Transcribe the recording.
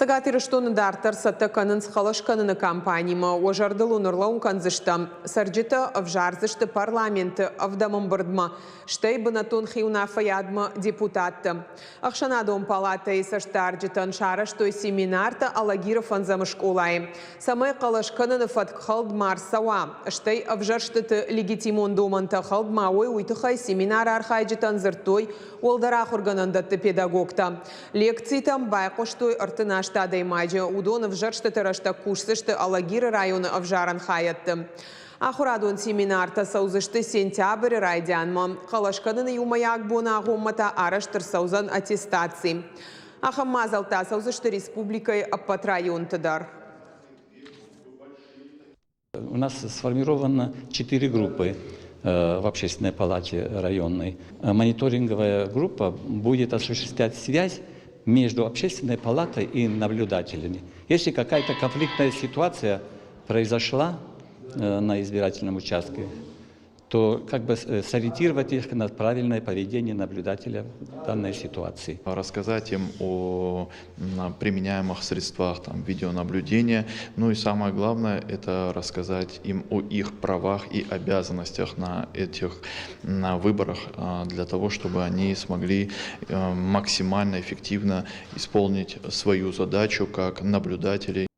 Сагатырыштон дартар сатта канын схалаш каныны кампанияма ожардылу нурлаун канзышта. Сарджита авжарзышты парламенты авдамын бұрдма. Штай бынатон хиуна фаядма депутатты. Ахшанадон палата и саштарджитан шараштой семинарта алагиров анзамышкулай. Самай калаш каныны фаткхалд марсава. Штай авжарштыты легитимон доманта халдмауй уйтыхай семинар архайджитан зыртой олдарах органандатты педагогта. Лекцийтам байқоштой артына штадай майджа удонов жарштыты рашта кушсышты алагиры районы авжаран хаятты. Ахурадон семинарта саузышты сентябрь райдянма. Калашканын юмаяк бона гоммата араштыр саузан аттестации. Ахаммазалта саузышты республикой аппатрайонтыдар. У нас сформировано 4 группы в общественной палате районной. Мониторинговая группа будет осуществлять связь между общественной палатой и наблюдателями. Если какая-то конфликтная ситуация произошла на избирательном участке, то как бы сориентировать их на правильное поведение наблюдателя в данной ситуации. Рассказать им о применяемых средствах видеонаблюдения. Ну и самое главное, это рассказать им о их правах и обязанностях на этих выборах, для того, чтобы они смогли максимально эффективно исполнить свою задачу как наблюдателей.